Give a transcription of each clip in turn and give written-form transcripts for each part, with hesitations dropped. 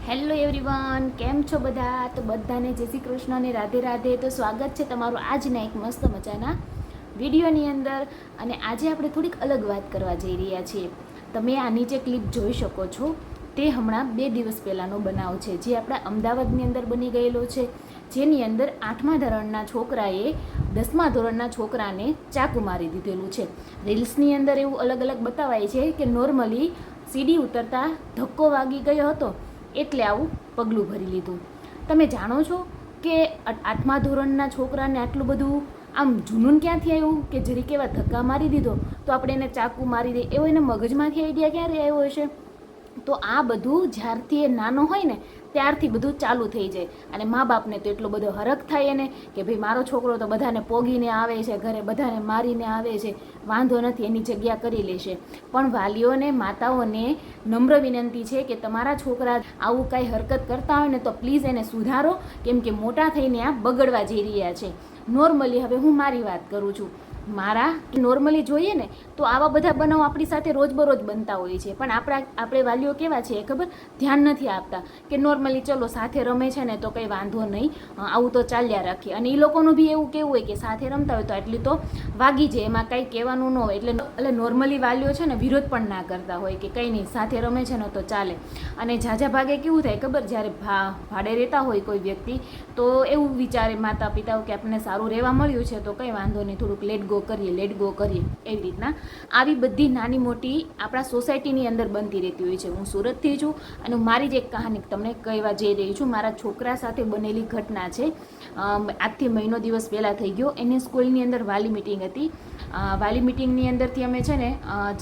Hello everyone, કેમ છો બધા? તો બધાને જય શ્રી કૃષ્ણ અને રાધે રાધે. તો સ્વાગત છે તમારું આજના એક મસ્ત મજાના વિડીયોની અંદર. અને આજે આપણે થોડીક અલગ વાત કરવા જઈ રહ્યા છીએ. તમે આ નીચે ક્લિપ જોઈ શકો છો. તે હમણાં 2 દિવસ પહેલાંનો બનાવ છે, જે આપણા અમદાવાદની અંદર બની ગયેલો છે, જેની અંદર 8મા ધોરણના છોકરાએ 10મા ધોરણના છોકરાને ચાકુ મારી દીધેલું છે. રીલ્સની અંદર એવું અલગ અલગ બતાવાય છે કે નોર્મલી સીડી ઉતરતા ધક્કો વાગી ગયો હતો એટલે આવું પગલું ભરી લીધું. તમે જાણો છો કે 8મા ધોરણના છોકરાને આટલું બધું આમ જૂનૂન ક્યાંથી આવ્યું કે જરીક એવા ધક્કા મારી દીધો તો આપણે એને ચાકુ મારી દે, એવો એને મગજમાંથી આઈડિયા ક્યારે આવ્યો હશે? તો આ બધું જ્યારથી એ નાનો હોય ને ત્યારથી બધું ચાલુ થઈ જાય. અને મા બાપને તો એટલો બધો હરખ થાય એને કે ભાઈ મારો છોકરો તો બધાને પોગીને આવે છે, ઘરે બધાને મારીને આવે છે, વાંધો નથી, એની જગ્યા કરી લેશે. પણ વાલીઓને, માતાઓને નમ્ર વિનંતી છે કે તમારા છોકરા આવું કાંઈ હરકત કરતા હોય ને તો પ્લીઝ એને સુધારો, કેમ કે મોટા થઈને આ બગડવા જઈ રહ્યા છે. નોર્મલી હવે હું મારી વાત કરું છું. નોર્મલી જોઈએ ને તો આવા બધા બનાવ આપણી સાથે રોજબરોજ બનતા હોય છે, પણ આપણે વાલીઓ કેવા છે ખબર, ધ્યાન નથી આપતા કે નોર્મલી ચલો સાથે રમે છે ને તો કંઈ વાંધો નહીં, આવું તો ચાલ્યા રાખીએ. અને એ લોકોનું બી એવું કેવું હોય કે સાથે રમતા હોય તો આટલી તો વાગી જાય, એમાં કંઈ કહેવાનું ન હોય. એટલે નોર્મલી વાલીઓ છે ને વિરોધ પણ ના કરતા હોય કે કંઈ નહીં, સાથે રમે છે ને તો ચાલે. અને ઝાઝા ભાગે કેવું થાય ખબર, જ્યારે ભાડે રહેતા હોય કોઈ વ્યક્તિ તો એવું વિચારે માતા પિતાઓ કે આપણને સારું રહેવા મળ્યું છે તો કંઈ વાંધો નહીં, થોડુંક લેટ ગો કરીએ. એવી રીતના આવી બધી નાની મોટી આપણા સોસાયટીની અંદર બનતી રહેતી હોય છે. હું સુરતથી છું અને મારી જ એક કહાની તમને કહેવા જઈ રહી છું. મારા છોકરા સાથે બનેલી ઘટના છે. આજથી મહિનો દિવસ પહેલાં થઈ ગયો. એની સ્કૂલની અંદર વાલી મિટિંગ હતી. વાલી મિટિંગની અંદરથી અમે છે ને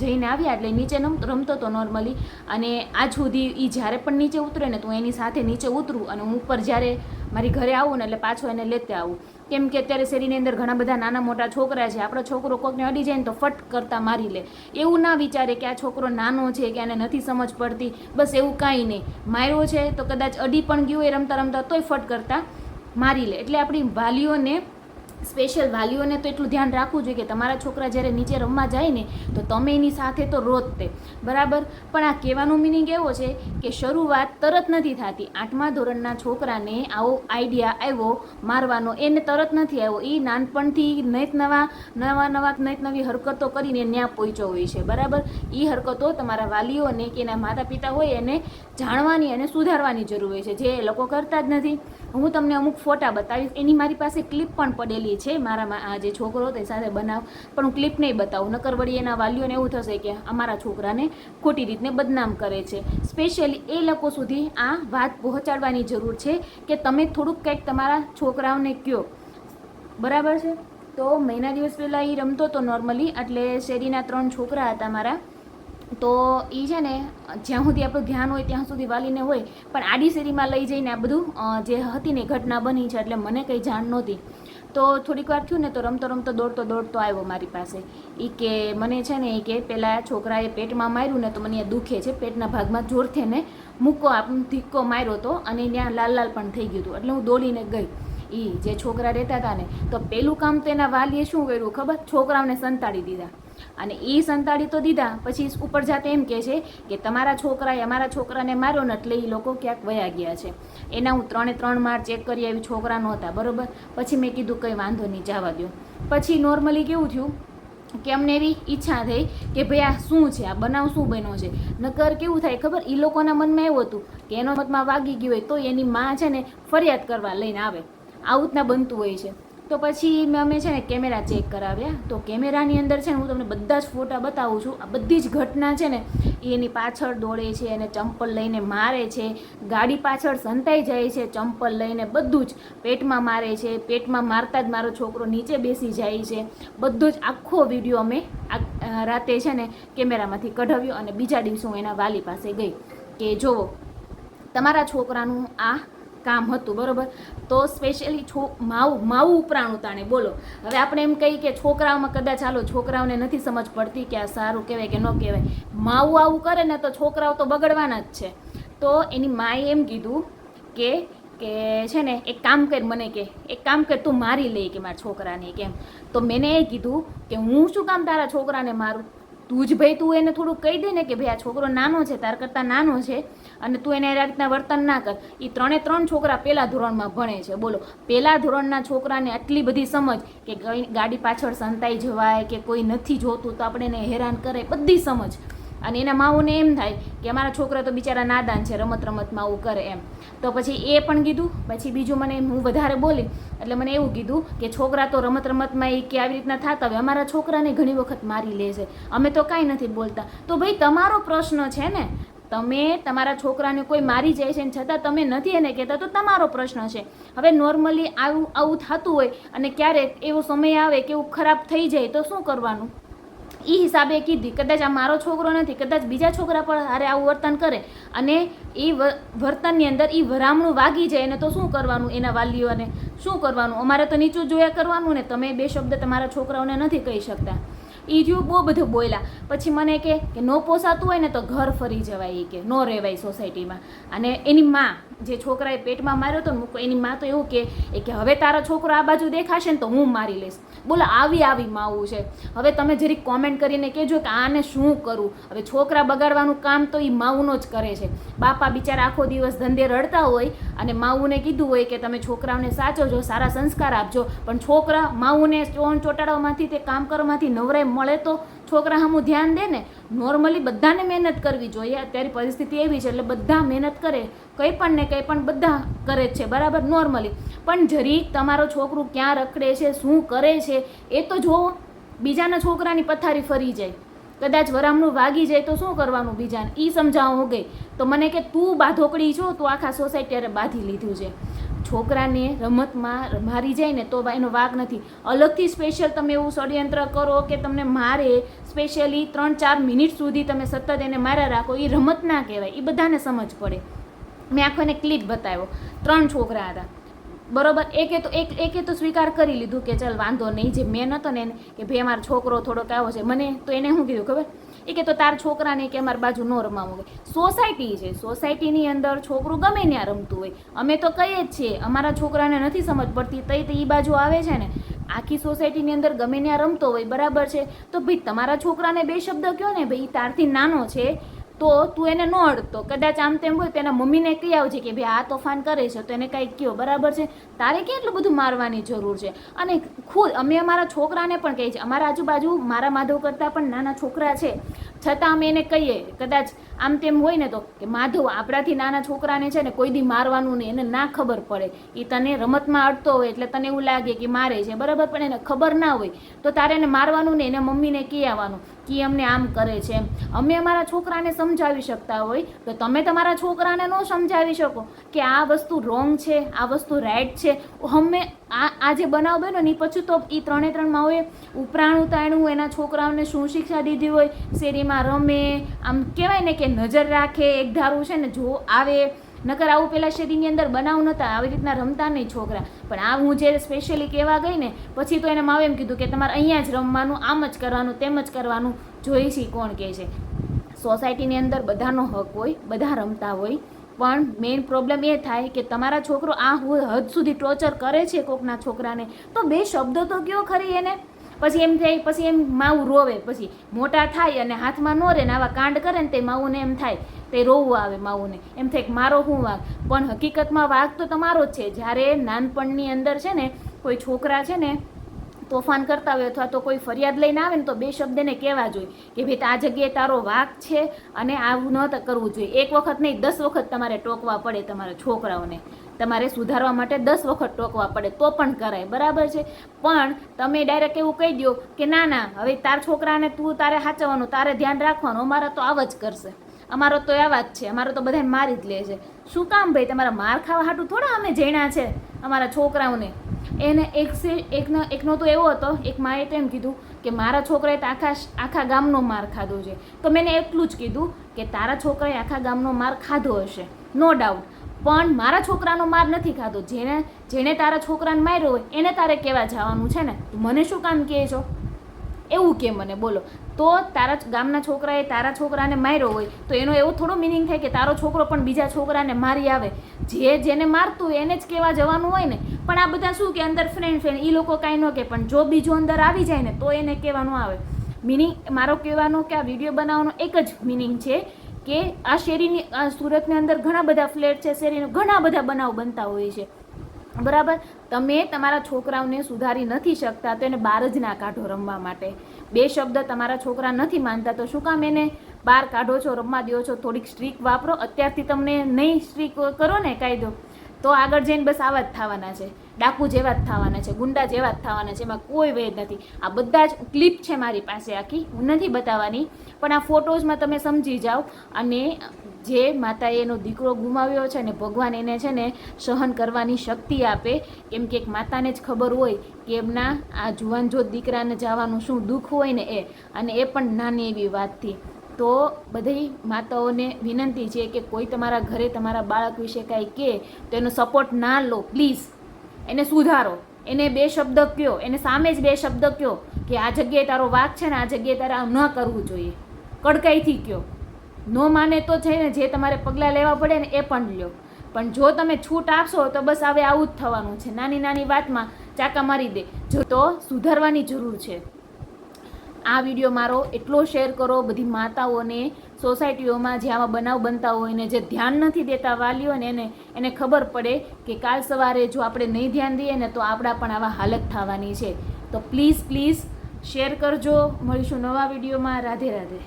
જઈને આવ્યા, એટલે નીચે રમતો હતો નોર્મલી. અને આજ સુધી એ જ્યારે પણ નીચે ઉતરે ને તો એની સાથે નીચે ઉતરું, અને હું ઉપર જ્યારે મારી ઘરે આવું ને એટલે પાછો એને લેતે આવું. કેમ કે અત્યારે શેરીની અંદર ઘણા બધા નાના મોટા છોકરા છે. આપણો છોકરો કોકને અડી જાય ને તો ફટ કરતા મારી લે. એવું ના વિચારે કે આ છોકરો નાનો છે કે આને નથી સમજ પડતી, બસ એવું કાંઈ નહીં. માર્યો છે તો કદાચ અડી પણ ગયું હોય રમતા રમતા તોય ફટ કરતા મારી લે. એટલે આપણી વાલીઓને, સ્પેશિયલ વાલીઓને તો એટલું ધ્યાન રાખવું જોઈએ કે તમારા છોકરા જ્યારે નીચે રમવા જાય ને તો તમે એની સાથે તો રોજ તે બરાબર. પણ આ કહેવાનો મિનિંગ એવો છે કે શરૂઆત તરત નથી થતી. 8મા ધોરણના છોકરાને આવો આઈડિયા આવ્યો મારવાનો, એને તરત નથી આવ્યો. એ નાનપણથી નવી હરકતો કરીને ન્યા પહોંચ્યો હોય છે બરાબર. એ હરકતો તમારા વાલીઓને કે એના માતા પિતા હોય એને જાણવાની અને સુધારવાની જરૂર હોય છે, જે એ લોકો કરતા જ નથી. હું તમને અમુક ફોટા બતાવીશ, એની મારી પાસે ક્લિપ પણ પડેલી છે. મારા જે છોકરો હતો એ સાથે બનાવ, પણ હું ક્લિપ નહીં બતાવું, નકર વળી એના વાલીઓને એવું થશે કે અમારા છોકરાને ખોટી રીતને બદનામ કરે છે. સ્પેશિયલી એ લોકો સુધી આ વાત પહોંચાડવાની જરૂર છે કે તમે થોડુંક કંઈક તમારા છોકરાઓને કહો, બરાબર છે. તો મહિના દિવસ પહેલાં એ રમતો હતો નોર્મલી, એટલે શેરીના 3 છોકરા હતા મારા. તો એ છે ને જ્યાં સુધી આપણું ધ્યાન હોય ત્યાં સુધી વાલીને હોય, પણ આડી શેરીમાં લઈ જઈને આ બધું જે હતી ને ઘટના બની છે, એટલે મને કંઈ જાણ નહોતી. તો થોડીક વાર થયું ને તો રમતો દોડતો આવ્યો મારી પાસે. એ કે મને છે ને એ કે પહેલાં છોકરાએ પેટમાં માર્યું ને તો મને દુખે છે, પેટના ભાગમાં જોરથી ને ધીક્કો માર્યો હતો અને ત્યાં લાલ પણ થઈ ગયું હતું. એટલે હું દોડીને ગઈ. એ જે છોકરા રહેતા હતા ને, તો પહેલું કામ તો એના વાલીએ શું કર્યું ખબર, છોકરાઓને સંતાડી દીધા. અને એ સંતાડી તો દીધા, પછી ઉપર જાતે એમ કહે છે કે તમારા છોકરાએ અમારા છોકરાને માર્યો ને એટલે એ લોકો ક્યાંક વયા ગયા છે. એના હું 3 માર ચેક કરી આવી, છોકરા નહોતા બરાબર. પછી મેં કીધું કંઈ વાંધો નહીં, જવા દો. પછી નોર્મલી કેવું થયું કે અમને એવી ઈચ્છા થઈ કે ભાઈ આ શું છે, આ બનાવ શું બન્યો છે. નકર કેવું થાય ખબર, એ લોકોના મનમાં એવું હતું કે એનો મતમાં વાગી ગયું હોય તો એની માં છે ને ફરિયાદ કરવા લઈને આવે. આવું જ ના બનતું હોય છે. તો પછી અમે છે ને કેમેરા ચેક કરાવ્યા. તો કેમેરાની અંદર છે ને હું તમને બધા જ ફોટા બતાવું છું. આ બધી જ ઘટના છે ને એની પાછળ દોડે છે, એને ચંપલ લઈને મારે છે, ગાડી પાછળ સંતાઈ જાય છે ચંપલ લઈને, બધું જ પેટમાં મારે છે. પેટમાં મારતા જ મારો છોકરો નીચે બેસી જાય છે. બધો જ આખો વિડીયો અમે રાતે છે ને કેમેરામાંથી કઢાવ્યો અને બીજા દિવસે હું એના વાલી પાસે ગઈ કે જુઓ તમારા છોકરાનું આ કામ હતું બરાબર. તો સ્પેશિયલી માવું ઉપરાણું તાણે બોલો. હવે આપણે એમ કહીએ કે છોકરાઓમાં કદાચ ચાલો છોકરાઓને નથી સમજ પડતી કે આ સારું કહેવાય કે ન કહેવાય. માવું આવું કરે ને તો છોકરાઓ તો બગડવાના જ છે. તો એની માએ એમ કીધું કે છે ને એક કામ કર, મને કે એક કામ કર, તું મારી લે કે મારા છોકરાને કેમ. તો મેં એ કીધું કે હું શું કામ તારા છોકરાને મારું, તું જ ભાઈ તું એને થોડુંક કહી દે ને કે ભાઈ આ છોકરો નાનો છે, તાર કરતાં નાનો છે, અને તું એને આ રીતના વર્તન ના કર. એ 3 છોકરા પહેલા ધોરણમાં ભણે છે. બોલો, પહેલા ધોરણના છોકરાને આટલી બધી સમજ કે ગાડી પાછળ સંતાઈ જવાય કે કોઈ નથી જોતું તો આપણે એને હેરાન કરે, બધી સમજ. અને એના માઓને એમ થાય કે અમારા છોકરા તો બિચારા નાદાન છે, રમતમાં આવું કરે એમ. તો પછી એ પણ કીધું. પછી બીજું મને હું વધારે બોલી એટલે મને એવું કીધું કે છોકરા તો રમતમાં એ કે આવી રીતના થતા હોય, અમારા છોકરાને ઘણી વખત મારી લે છે, અમે તો કાંઈ નથી બોલતા. તો ભાઈ તમારો પ્રશ્ન છે ને, તમે તમારા છોકરાને કોઈ મારી જાય છે ને છતાં તમે નથી એને કહેતા, તો તમારો પ્રશ્ન છે. હવે નોર્મલી આવું થતું હોય અને ક્યારેક એવો સમય આવે કે એવું ખરાબ થઈ જાય તો શું કરવાનું? એ હિસાબે કીધી, કદાચ આ મારો છોકરો નથી, કદાચ બીજા છોકરા પણ હારે આવું વર્તન કરે અને એ વર્તનની અંદર એ વરામણું વાગી જાય ને તો શું કરવાનું? એના વાલીઓને શું કરવાનું? અમારે તો નીચું જોયા કરવાનું ને. તમે 2 શબ્દ તમારા છોકરાઓને નથી કહી શકતા. એ જો બહુ બધું બોલ્યા. પછી મને કે ન પોસાતું હોય ને તો ઘર ફરી જવાય, કે ન રહેવાય સોસાયટીમાં. અને એની માં, જે છોકરાએ પેટમાં માર્યો હતો ને, એની માં તો એવું કે હવે તારો છોકરો આ બાજુ દેખાશે ને તો હું મારી લઈશ. બોલો, આવી માવું છે. હવે તમે જરીક કોમેન્ટ કરીને કહેજો કે આને શું કરું. હવે છોકરા બગાડવાનું કામ તો એ માવુંનો જ કરે છે. બાપા બિચારા આખો દિવસ ધંધે રડતા હોય અને માવુંને કીધું હોય કે તમે છોકરાઓને સાચવજો, સારા સંસ્કાર આપજો, પણ છોકરા માવુંને ચોટાડવામાંથી, તે કામ કરવામાંથી નવરાય મળે તો છોકરા સામું ધ્યાન દે ને. નોર્મલી બધાને મહેનત કરવી જોઈએ. અત્યારે પરિસ્થિતિ એવી છે એટલે બધા મહેનત કરે, કંઈ પણ ને કંઈ પણ બધા કરે જ છે, બરાબર, નોર્મલી. પણ જરીક તમારો છોકરું ક્યાં રખડે છે, શું કરે છે એ તો જુઓ. બીજાના છોકરાની પથારી ફરી જાય, કદાચ વરામણું વાગી જાય તો શું કરવાનું બીજાને? એ સમજાવવા ગઈ તો મને કે તું બાધોકડી છો, તું આખા સોસાયટીએ બાંધી લીધું છે. છોકરાને રમતમાં મારી જાય ને તો એનો વાગ નથી. અલગથી સ્પેશિયલ તમે એવું ષડયંત્ર કરો કે તમને મારે સ્પેશિયલી 3-4 મિનિટ સુધી તમે સતત એને માર્યા રાખો, એ રમત ના કહેવાય. એ બધાને સમજ પડે. મેં આખો એને ક્લિપ બતાવ્યો. 3 છોકરા હતા, બરોબર. એકે તો સ્વીકાર કરી લીધું કે ચાલ વાંધો નહીં, જે મેન હતો ને એને કે ભાઈ અમારો છોકરો થોડોક આવો છે. મને તો એને શું કીધું ખબર? એ કે તો તાર છોકરાને કે અમારી બાજુ ન રમાવું. સોસાયટી છે, સોસાયટીની અંદર છોકરું ગમે ત્યાં રમતું હોય. અમે તો કહીએ જ છીએ, અમારા છોકરાને નથી સમજ પડતી તઈ એ બાજુ આવે છે ને. આખી સોસાયટીની અંદર ગમે ત્યાં રમતો હોય, બરાબર છે. તો ભાઈ તમારા છોકરાને 2 શબ્દ કહો ને, ભાઈ તારથી નાનો છે તો તું એને ન અડતો. કદાચ આમ તેમ હોય તો એના મમ્મીને કહી આવજે કે ભાઈ આ તોફાન કરે છે તો એને કાંઈક કહો, બરાબર છે. તારે કેટલું બધું મારવાની જરૂર છે? અને ખુદ અમે અમારા છોકરાને પણ કહીએ છીએ, અમારા આજુબાજુ મારા માધવ કરતાં પણ નાના છોકરા છે, છતાં અમે એને કહીએ, કદાચ આમ તેમ હોય ને તો કે માધવ આપણાથી નાના છોકરાને છે ને કોઈ દી મારવાનું નહીં, એને ના ખબર પડે. એ તને રમતમાં અડતો હોય એટલે તને એવું લાગે કે મારે છે, બરાબર, પણ એને ખબર ના હોય તો તારે એને મારવાનું નહીં, એને મમ્મીને કહી આવવાનું કે અમને આમ કરે છે એમ. અમે અમારા છોકરાને સમજાવી શકતા હોય તો તમે તમારા છોકરાને ન સમજાવી શકો કે આ વસ્તુ રોંગ છે, આ વસ્તુ રાઈટ છે. આ જે બનાવ બન્યો ને પછી તો એ 3 માઓએ ઉપરાણું તાણું એના છોકરાઓને શું શિક્ષા દીધી હોય. શેરીમાં રમે, આમ કહેવાય ને કે નજર રાખે, એક ધારું છે ને જો આવે. નકર આવું પેલા શેરીની અંદર બનાવ નહોતા, આવી રીતના રમતા નહીં છોકરા. પણ આ હું જે સ્પેશિયલી કહેવા ગઈ ને પછી તો એને માવે એમ કીધું કે તમારે અહીંયા જ રમવાનું, આમ જ કરવાનું, તેમ જ કરવાનું. જોઈશી કોણ કહે છે? સોસાયટીની અંદર બધાનો હક હોય, બધા રમતા હોય, પણ મેઇન પ્રોબ્લેમ એ થાય કે તમારા છોકરો આ હદ સુધી ટોર્ચર કરે છે કોકના છોકરાને તો 2 શબ્દો તો કયો ખરી એને. પછી એમ થાય, પછી એમ માવું રોવે, પછી મોટા થાય અને હાથમાં ન રહે ને આવા કાંડ કરે ને તે માવુંને એમ થાય, તે રોવું આવે માવુંને, એમ થાય કે મારો શું વાગ. પણ હકીકતમાં વાગ તો તમારો જ છે. જ્યારે નાનપણની અંદર છે ને કોઈ છોકરા છે ને તોફાન કરતા હોય અથવા તો કોઈ ફરિયાદ લઈને આવે ને તો 2 શબ્દ એને કહેવા જોઈએ કે ભાઈ આ જગ્યાએ તારો વાક છે અને આવું ન કરવું જોઈએ. 1 વખત નહીં 10 વખત તમારે ટોકવા પડે તમારા છોકરાઓને. તમારે સુધારવા માટે 10 વખત ટોકવા પડે તો પણ કરાય, બરાબર છે. પણ તમે ડાયરેક્ટ એવું કહી દો કે ના ના હવે તાર છોકરાને તું તારે સાચવવાનું, તારે ધ્યાન રાખવાનું, અમારા તો આવા જ કરશે, અમારો તો આવા જ છે, અમારો તો બધાને મારી જ લે છે. શું કામ ભાઈ? તમારા માર ખાવા હાટું થોડા અમે જણ્યા છે અમારા છોકરાઓને. એને એકનો તો એવો હતો, એક માએ તો એમ કીધું કે મારા છોકરાએ તો આખા ગામનો માર ખાધો છે. તો મેં એટલું જ કીધું કે તારા છોકરાએ આખા ગામનો માર ખાધો હશે, નો ડાઉટ, પણ મારા છોકરાનો માર નથી ખાધો. જેને તારા છોકરાને માર્યો હોય એને તારે કહેવા જવાનું છે ને. મને શું કામ કહે છો એવું કે મને? બોલો. તો તારા ગામના છોકરાએ તારા છોકરાને માર્યો હોય તો એનો એવો થોડો મિનિંગ થાય કે તારો છોકરો પણ બીજા છોકરાને મારી આવે. જેને મારતું હોય એને જ કહેવા જવાનું હોય ને. પણ આ બધા શું કે અંદર ફ્રેન્ડ એ લોકો કાંઈ ન કહે, પણ જો બીજો અંદર આવી જાય ને તો એને કહેવાનું આવે. મિનિંગ મારો કહેવાનો કે આ વિડીયો બનાવવાનો એક જ મિનિંગ છે કે આ શેરીની સુરતની અંદર ઘણા બધા ફ્લેટ છે, શેરીના ઘણા બધા બનાવ બનતા હોય છે, બરાબર. તમે તમારા છોકરાઓને સુધારી નથી શકતા તો એને બહાર જ ના કાઢો રમવા માટે. 2 શબ્દ તમારા છોકરા નથી માનતા તો શું કામ એને બહાર કાઢો છો, રમવા દો છો? થોડીક સ્ટ્રીક વાપરો. અત્યારથી તમને નહીં સ્ટ્રીક કરો ને કાયદો તો આગળ જઈને બસ આવા જ થવાના છે, ડાકુ જેવા જ થવાના છે, ગુંડા જેવા જ થવાના છે. એમાં કોઈ વેદ નથી. આ બધા જ ક્લિપ છે મારી પાસે આખી, હું નથી બતાવવાની, પણ આ ફોટોઝમાં તમે સમજી જાઓ. અને જે માતાએ એનો દીકરો ગુમાવ્યો છે ને ભગવાન એને છે ને સહન કરવાની શક્તિ આપે, કેમ કે એક માતાને જ ખબર હોય કે એમના આ જુવાનજોત દીકરાને જવાનું શું દુઃખ હોય ને એ, અને એ પણ નાની એવી વાતથી. તો બધી માતાઓને વિનંતી છે કે કોઈ તમારા ઘરે તમારા બાળક વિશે કાંઈ કહે તો એનો સપોર્ટ ના લો પ્લીઝ. એને સુધારો, એને 2 શબ્દ કહો, એને સામે જ 2 શબ્દ કહો કે આ જગ્યાએ તારો વાંક છે ને આ જગ્યાએ તારે આમ ન કરવું જોઈએ, કડકાઈથી કહો. ન માને તો છે ને જે તમારે પગલાં લેવા પડે ને એ પણ લ્યો. પણ જો તમે છૂટ આપશો તો બસ હવે આવું જ થવાનું છે, નાની નાની વાતમાં ચાકા મારી દે. જો તો સુધારવાની જરૂર છે. આ વિડીયો મારો એટલો શેર કરો બધી માતાઓને, સોસાયટીઓમાં જે આવા બનાવ બનતા હોય ને જે ધ્યાન નથી દેતા વાલીઓ ને એને ખબર પડે કે કાલ સવારે જો આપણે નહીં ધ્યાન દઈએ ને તો આપણા પણ આવા હાલત થવાની છે. તો પ્લીઝ શેર કરજો. મળીશું નવા વિડીયોમાં. રાધે રાધે.